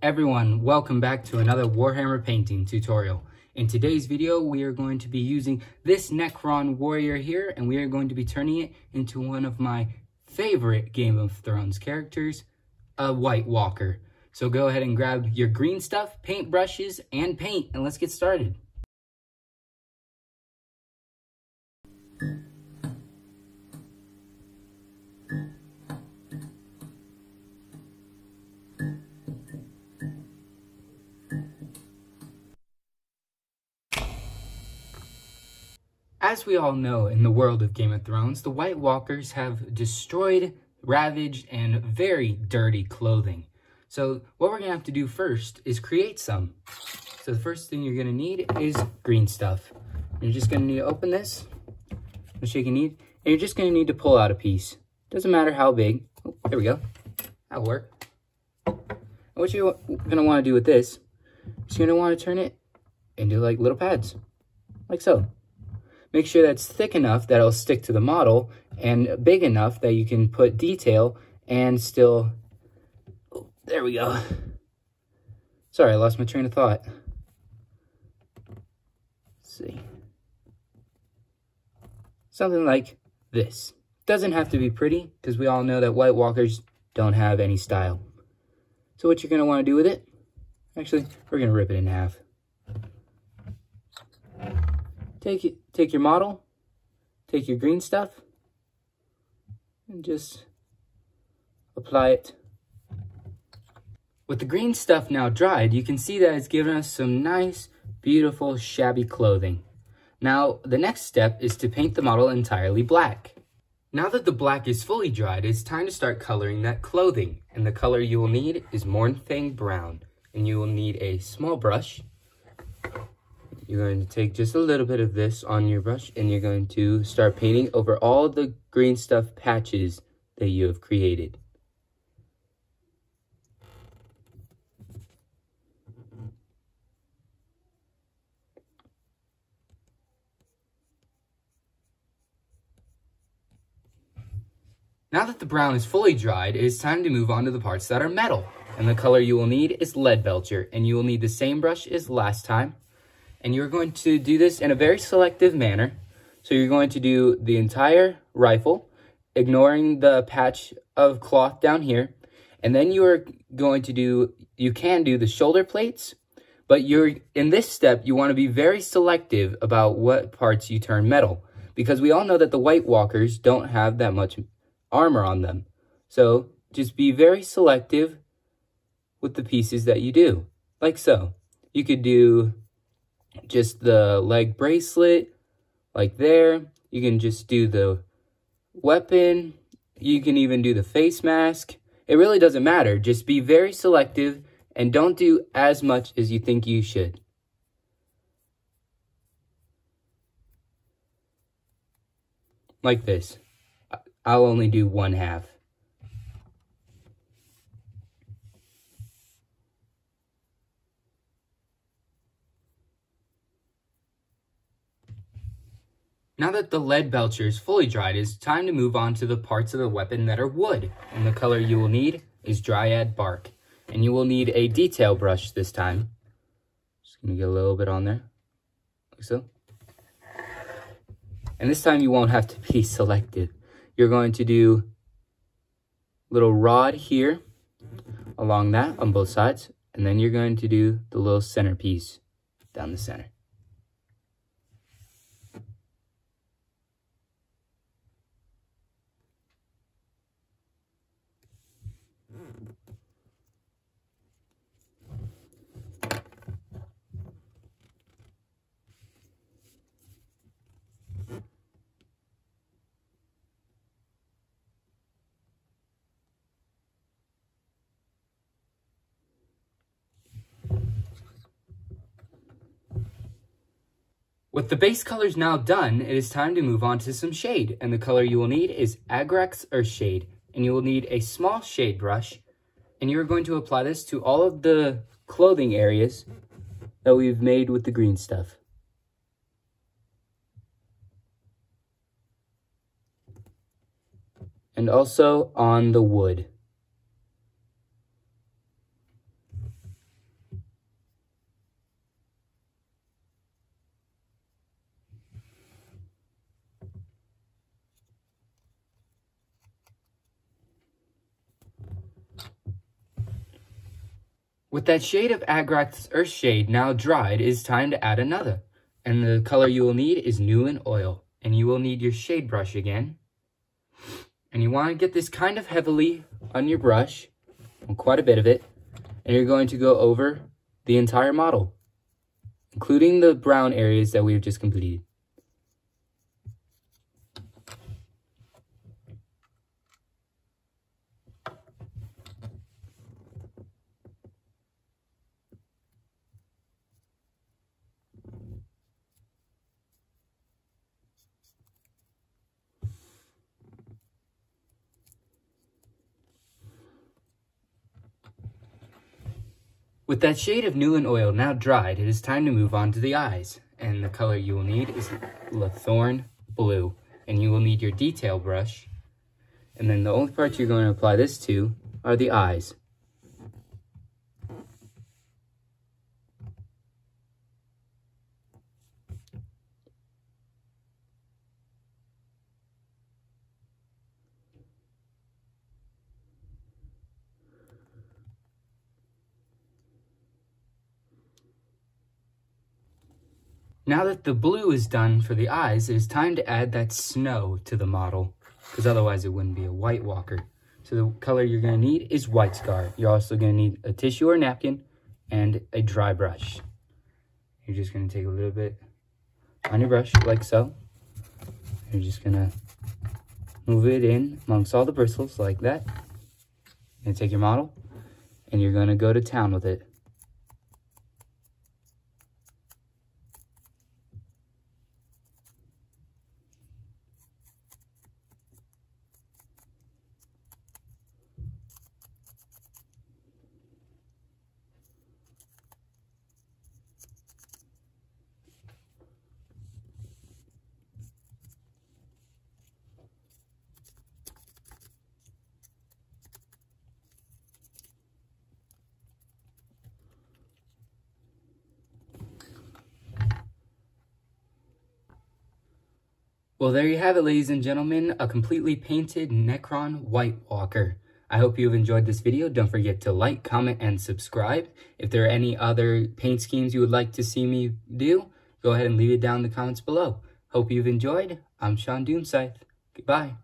Everyone, welcome back to another Warhammer painting tutorial. In today's video, we are going to be using this Necron warrior here, and we are going to be turning it into one of my favorite Game of Thrones characters, a White Walker. So go ahead and grab your green stuff, paint brushes, and paint, and let's get started. As we all know, in the world of Game of Thrones, the White Walkers have destroyed, ravaged, and very dirty clothing. So what we're going to have to do first is create some. So the first thing you're going to need is green stuff. You're just going to need to open this, which you can need, and you're just going to need to pull out a piece. Doesn't matter how big. Oh, there we go. That'll work. And what you're going to want to do with this is you're going to want to turn it into like little pads, like so. Make sure that's thick enough that it'll stick to the model and big enough that you can put detail and still... Oh, there we go. Sorry, I lost my train of thought. Let's see. Something like this. Doesn't have to be pretty, because we all know that White Walkers don't have any style. So what you're going to want to do with it, actually, we're going to rip it in half. Take your model, take your green stuff, and just apply it. With the green stuff now dried, you can see that it's given us some nice, beautiful, shabby clothing. Now, the next step is to paint the model entirely black. Now that the black is fully dried, it's time to start coloring that clothing. And the color you will need is Mornfang Brown. And you will need a small brush. You're going to take just a little bit of this on your brush, and you're going to start painting over all the green stuff patches that you have created. Now that the brown is fully dried, it is time to move on to the parts that are metal. And the color you will need is Leadbelcher, and you will need the same brush as last time. And you're going to do this in a very selective manner. So you're going to do the entire rifle, ignoring the patch of cloth down here. And then you are going to do, you can do the shoulder plates, but in this step, you want to be very selective about what parts you turn metal. Because we all know that the White Walkers don't have that much armor on them. So just be very selective with the pieces that you do. Like so. You could do just the leg bracelet, like there. You can just do the weapon. You can even do the face mask. It really doesn't matter. Just be very selective and don't do as much as you think you should. Like this. I'll only do one half. Now that the Leadbelcher is fully dried, it's time to move on to the parts of the weapon that are wood. And the color you will need is Dryad Bark. And you will need a detail brush this time. Just going to get a little bit on there, like so. And this time you won't have to be selective. You're going to do a little rod here, along that on both sides. And then you're going to do the little centerpiece down the center. With the base colors now done, it is time to move on to some shade. And the color you will need is Agrax Earthshade. And you will need a small shade brush. And you are going to apply this to all of the clothing areas that we've made with the green stuff. And also on the wood. With that shade of Agrax Earthshade now dried, it is time to add another. And the color you will need is Nuln Oil. And you will need your shade brush again. And you want to get this kind of heavily on your brush, quite a bit of it. And you're going to go over the entire model, including the brown areas that we've just completed. With that shade of Nuln Oil now dried, it is time to move on to the eyes. And the color you will need is Lathorn Blue. And you will need your detail brush. And then the only part you're going to apply this to are the eyes. Now that the blue is done for the eyes, it is time to add that snow to the model, because otherwise it wouldn't be a White Walker. So the color you're going to need is White Scar. You're also going to need a tissue or napkin and a dry brush. You're just going to take a little bit on your brush, like so. You're just going to move it in amongst all the bristles, like that. You're going to take your model, and you're going to go to town with it. Well, there you have it, ladies and gentlemen, a completely painted Necron White Walker. I hope you've enjoyed this video. Don't forget to like, comment, and subscribe. If there are any other paint schemes you would like to see me do, go ahead and leave it down in the comments below. Hope you've enjoyed. I'm Sean Doomscythe. Goodbye.